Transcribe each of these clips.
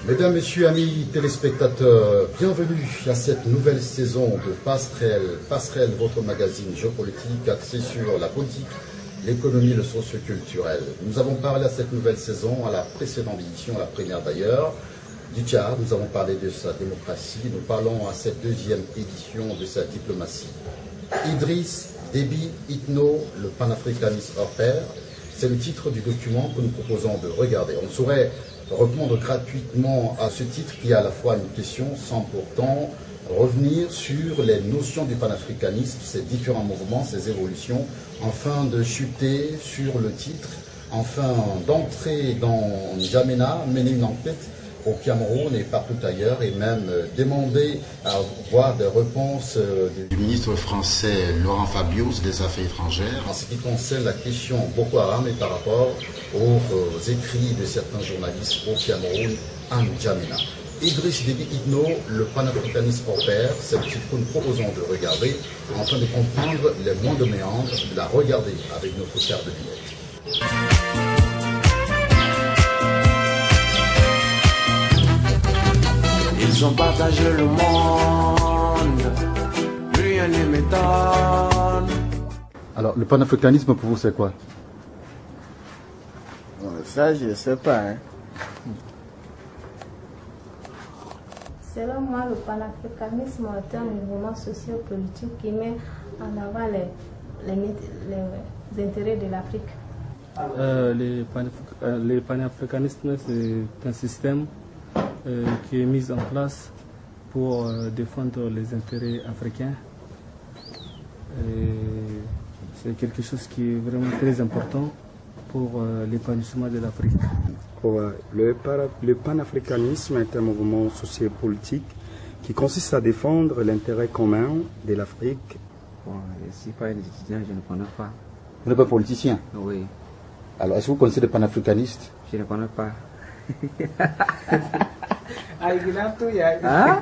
Mesdames, Messieurs, amis téléspectateurs, bienvenue à cette nouvelle saison de Passerelle. Passerelle, votre magazine géopolitique axé sur la politique, l'économie et le socio-culturel. Nous avons parlé à cette nouvelle saison, à la précédente édition, la première d'ailleurs, du Tchad. Nous avons parlé de sa démocratie. Nous parlons à cette deuxième édition de sa diplomatie. Idriss Déby Itno, le panafricanisme hors pair, c'est le titre du document que nous proposons de regarder. On saurait répondre gratuitement à ce titre qui est à la fois une question sans pourtant revenir sur les notions du panafricanisme, ses différents mouvements, ses évolutions, afin de chuter sur le titre, afin d'entrer dans N'Djamena, mener une enquête au Cameroun et partout ailleurs, et même demander à avoir des réponses du ministre français Laurent Fabius des Affaires étrangères en ce qui concerne la question Boko Haram et par rapport aux écrits de certains journalistes au Cameroun en N'Djamena. Idriss Déby Itno, le panafricanisme hors pair, c'est le titre que nous proposons de regarder, afin de comprendre les moindres méandres, de la regarder avec notre paire de lunettes. Ils ont partagé le monde, rien ne m'étonne. Alors, le panafricanisme pour vous, c'est quoi? Ça, je ne sais pas. Hein. Selon moi, le panafricanisme est un mouvement sociopolitique qui met en avant les intérêts de l'Afrique. Le panafricanisme, c'est un système qui est mis en place pour défendre les intérêts africains. C'est quelque chose qui est vraiment très important pour l'épanouissement de l'Afrique. Le panafricanisme est un mouvement sociopolitique qui consiste à défendre l'intérêt commun de l'Afrique. Bon, je ne suis pas un étudiant, je ne connais pas. Vous n'êtes pas politicien? Oui. Alors, est-ce que vous connaissez des panafricanistes? Je ne connais pas. Hein?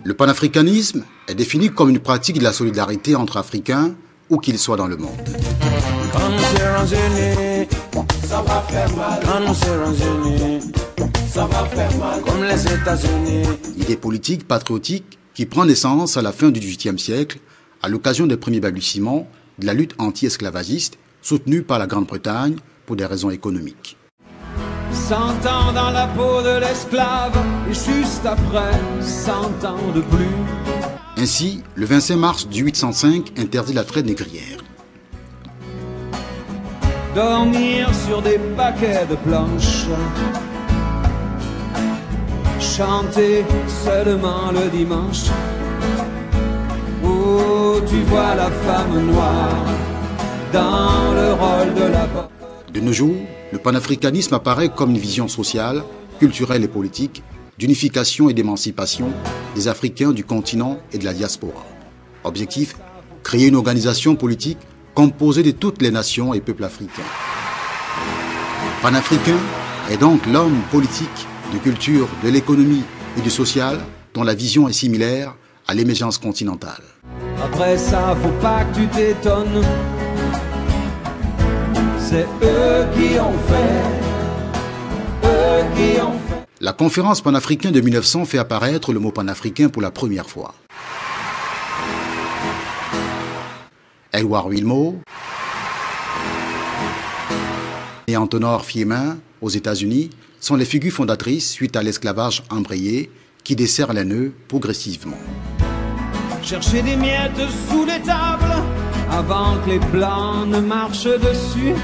Le panafricanisme est défini comme une pratique de la solidarité entre Africains, où qu'ils soient dans le monde. Quand nous serons unis, ça va faire mal. Quand nous serons unis, ça va faire mal. Comme les États-Unis. Idée politique patriotique qui prend naissance à la fin du XVIIIe siècle, à l'occasion des premiers balbutiements de la lutte anti-esclavagiste soutenue par la Grande-Bretagne pour des raisons économiques. 100 ans dans la peau de l'esclave, et juste après, 100 ans de plus. Ainsi, le 25 mars 1805 interdit la traite négrière. Dormir sur des paquets de planches, chanter seulement le dimanche. Oh, tu vois la femme noire dans le rôle de la porte. De nos jours, le panafricanisme apparaît comme une vision sociale, culturelle et politique d'unification et d'émancipation des Africains du continent et de la diaspora. Objectif, créer une organisation politique composée de toutes les nations et peuples africains. Panafricain est donc l'homme politique, de culture, de l'économie et du social dont la vision est similaire à l'émergence continentale. Après ça, faut pas que tu t'étonnes. C'est eux qui ont fait. Eux qui ont fait. La conférence panafricaine de 1900 fait apparaître le mot panafricain pour la première fois. Édouard Wilmot et Antenor Fiémin aux États-Unis sont les figures fondatrices suite à l'esclavage embrayé qui dessert les nœuds progressivement. Chercher des miettes sous les tables avant que les blancs ne marchent dessus.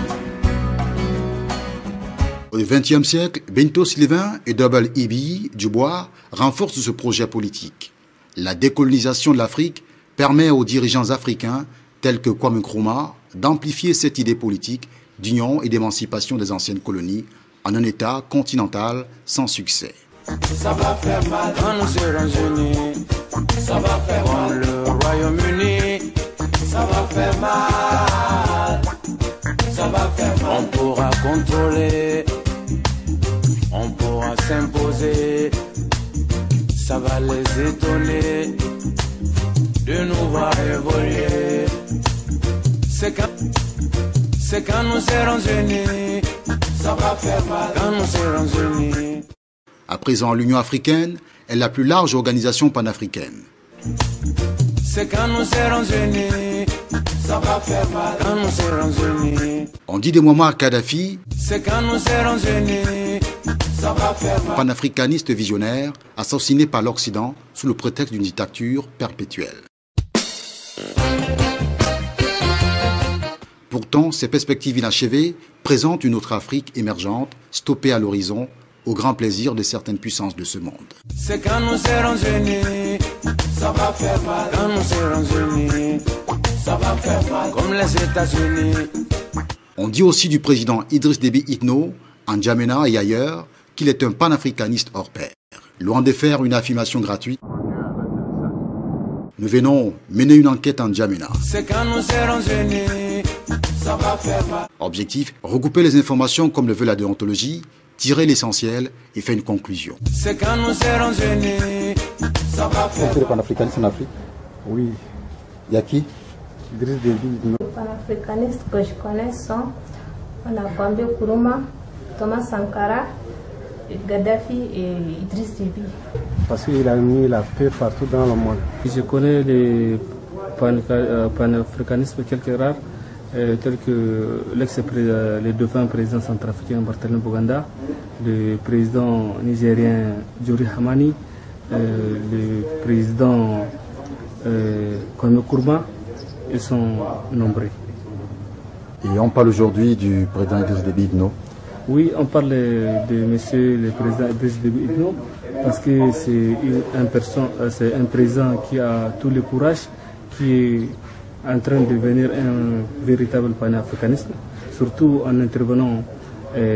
Au XXe siècle, Benito Sylvain et W.E.B. Du Bois renforcent ce projet politique. La décolonisation de l'Afrique permet aux dirigeants africains, tels que Kwame Nkrumah, d'amplifier cette idée politique d'union et d'émancipation des anciennes colonies en un État continental sans succès. Ça va faire mal quand nous serons unis. Ça va faire mal. Le Royaume-Uni. Ça va faire mal. Ça va faire mal. On pourra contrôler. On pourra s'imposer. Ça va les étonner de nous voir évoluer. C'est quand nous serons unis, ça va faire mal. Quand nous serons unis. À présent, l'Union africaine est la plus large organisation panafricaine. C'est quand nous serons unis, ça va faire mal. Quand nous serons unis. On dit de Muammar Kadhafi, c'est quand nous serons unis, ça va faire mal. Panafricaniste visionnaire, assassiné par l'Occident sous le prétexte d'une dictature perpétuelle. Pourtant, ces perspectives inachevées présentent une autre Afrique émergente, stoppée à l'horizon, au grand plaisir de certaines puissances de ce monde. C'est quand nous serons unis, ça va faire mal. Quand nous serons unis, ça va faire mal. Comme les États-Unis. On dit aussi du président Idriss Déby Itno, en N'Djamena et ailleurs, qu'il est un panafricaniste hors pair. Loin de faire une affirmation gratuite, nous venons mener une enquête en N'Djamena. C'est quand nous serons unis, ça va faire mal. Objectif, regrouper les informations comme le veut la déontologie, tirer l'essentiel et faire une conclusion. C'est quand nous serons unis, ça va faire mal. C'est le panafricanisme en Afrique? Oui. Il y a qui? Idriss Déby Itno. Les panafricanistes que je connais sont Kwame Nkrumah, Thomas Sankara, Gaddafi et Idriss Déby. Parce qu'il a mis la paix partout dans le monde. Je connais les panafricanismes quelques rares, tels que les défunts présidents centrafricains Barthélémy Boganda, le président nigérien Djori Hamani, le président Kwame Nkrumah, ils sont nombreux. Et on parle aujourd'hui du président Idriss Déby Itno. Oui, on parle de monsieur le président Idriss Déby Itno parce que c'est un président qui a tout le courage, qui est en train de devenir un véritable panafricaniste, surtout en intervenant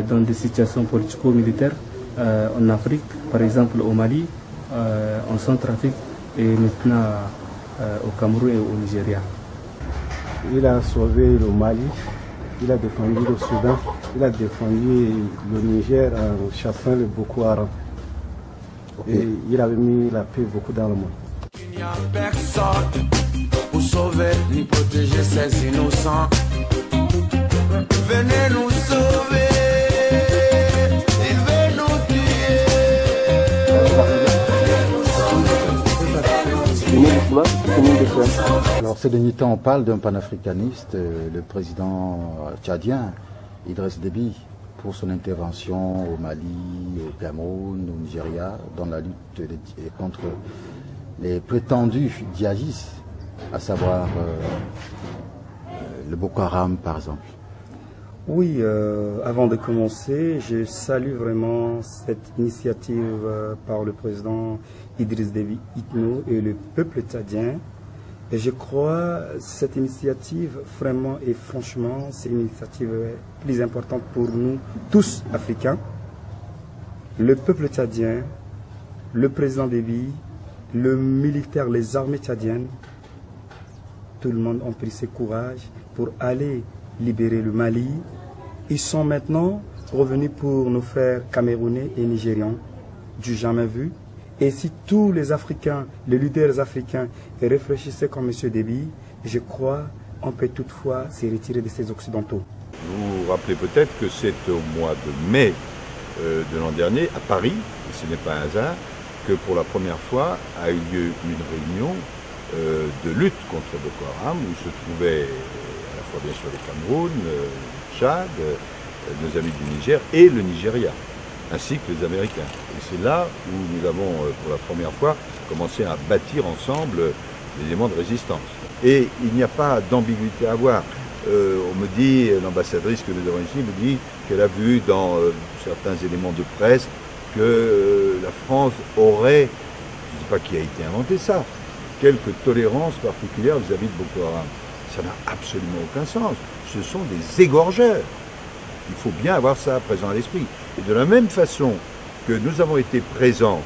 dans des situations politico-militaires en Afrique, par exemple au Mali, en Centrafrique et maintenant au Cameroun et au Nigeria. Il a sauvé le Mali, il a défendu le Soudan, il a défendu le Niger en chassant le Boko Haram. Okay. Et il avait mis la paix beaucoup dans le monde. Il n'y a personne pour sauver ni protéger ces innocents. Venez nous sauver, il veut nous tuer. Alors ces derniers temps, on parle d'un panafricaniste, le président tchadien, Idriss Déby, pour son intervention au Mali, au Cameroun, au Nigeria, dans la lutte contre les prétendus djihadistes, à savoir le Boko Haram par exemple. Oui, avant de commencer, je salue vraiment cette initiative par le président Idriss Déby Itno et le peuple tchadien. Et je crois que cette initiative, vraiment et franchement, c'est une initiative plus importante pour nous tous Africains. Le peuple tchadien, le président Déby, le militaire, les armées tchadiennes, tout le monde a pris ce courage pour aller libérer le Mali. Ils sont maintenant revenus pour nous faire Camerounais et Nigérians, du jamais vu. Et si tous les Africains, les leaders africains réfléchissaient comme M. Déby, je crois qu'on peut toutefois se retirer de ces Occidentaux. Vous vous rappelez peut-être que c'est au mois de mai de l'an dernier, à Paris, et ce n'est pas un hasard, que pour la première fois a eu lieu une réunion de lutte contre Boko Haram, où se trouvaient à la fois bien sûr le Cameroun, le Tchad, nos amis du Niger et le Nigeria, ainsi que les Américains. Et c'est là où nous avons pour la première fois commencé à bâtir ensemble des éléments de résistance. Et il n'y a pas d'ambiguïté à avoir. On me dit, l'ambassadrice que nous avons ici me dit qu'elle a vu dans certains éléments de presse que la France aurait, je ne sais pas qui a été inventé ça, quelque tolérance particulière vis-à-vis de Boko Haram. Ça n'a absolument aucun sens. Ce sont des égorgeurs. Il faut bien avoir ça présent à l'esprit. Et de la même façon que nous avons été présents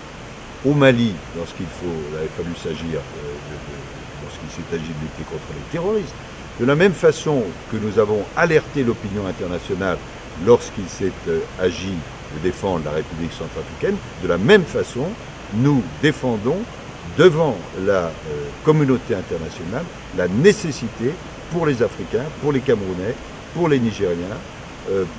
au Mali lorsqu'il avait fallu s'agir, lorsqu'il s'est agi de lutter contre les terroristes, de la même façon que nous avons alerté l'opinion internationale lorsqu'il s'est agi de défendre la République centrafricaine, de la même façon, nous défendons devant la communauté internationale la nécessité pour les Africains, pour les Camerounais, pour les Nigériens,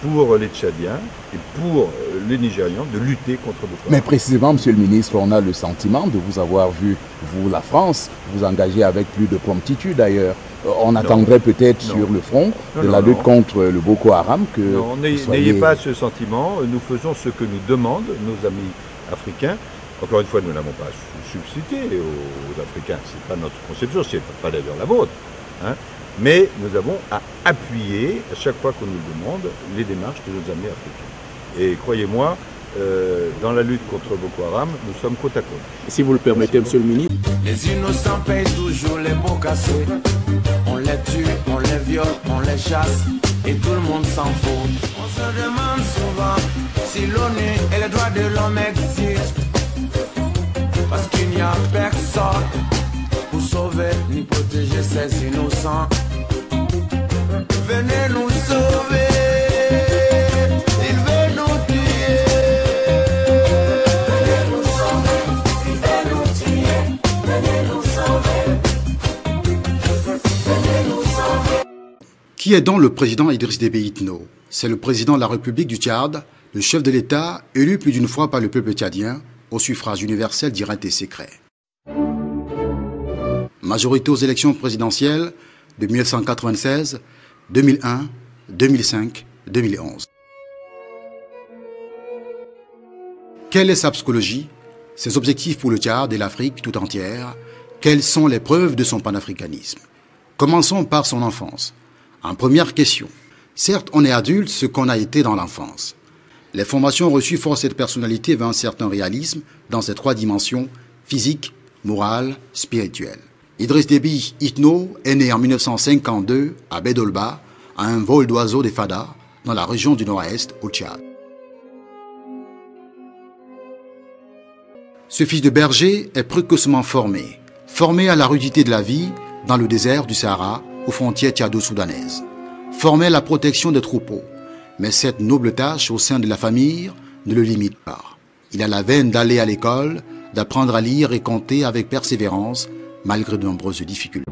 pour les Tchadiens et pour les Nigérians de lutter contre Boko Haram. Mais précisément, Monsieur le ministre, on a le sentiment de vous avoir vu, vous, la France, vous engager avec plus de promptitude d'ailleurs. On attendrait peut-être sur le front de la lutte contre le Boko Haram que... Non, n'ayez pas ce sentiment. Nous faisons ce que nous demandent nos amis africains. Encore une fois, nous n'avons pas substitué aux Africains. Ce n'est pas notre conception, ce n'est pas d'ailleurs la vôtre. Hein. Mais nous avons à appuyer, à chaque fois qu'on nous le demande, les démarches de nos amis africains. Et croyez-moi, dans la lutte contre Boko Haram, nous sommes côte à côte. Si vous le permettez, Monsieur le ministre. Les innocents payent toujours les pots cassés. On les tue, on les viole, on les chasse, et tout le monde s'en fout. On se demande souvent si l'ONU et les droits de l'homme existent. Parce qu'il n'y a personne pour sauver ni protéger ces innocents. Venez nous sauver, il veut nous tuer. Venez nous sauver, il veut nous tuer. Venez nous sauver, venez nous sauver. Qui est donc le président Idriss Déby Itno? C'est le président de la République du Tchad, le chef de l'État, élu plus d'une fois par le peuple tchadien, au suffrage universel direct et secret. Majorité aux élections présidentielles de 1996, 2001, 2005, 2011. Quelle est sa psychologie, ses objectifs pour le Tchad et l'Afrique tout entière? Quelles sont les preuves de son panafricanisme? Commençons par son enfance. En première question, certes on est adulte ce qu'on a été dans l'enfance. Les formations reçues forcent cette personnalité vers un certain réalisme dans ses trois dimensions, physique, morale, spirituelle. Idriss Déby Itno est né en 1952 à Bédolba, à un vol d'oiseaux des Fada, dans la région du Nord-Est, au Tchad. Ce fils de berger est précocement formé à la rudité de la vie dans le désert du Sahara, aux frontières tchado-soudanaises, formé à la protection des troupeaux. Mais cette noble tâche au sein de la famille ne le limite pas. Il a la veine d'aller à l'école, d'apprendre à lire et compter avec persévérance, malgré de nombreuses difficultés.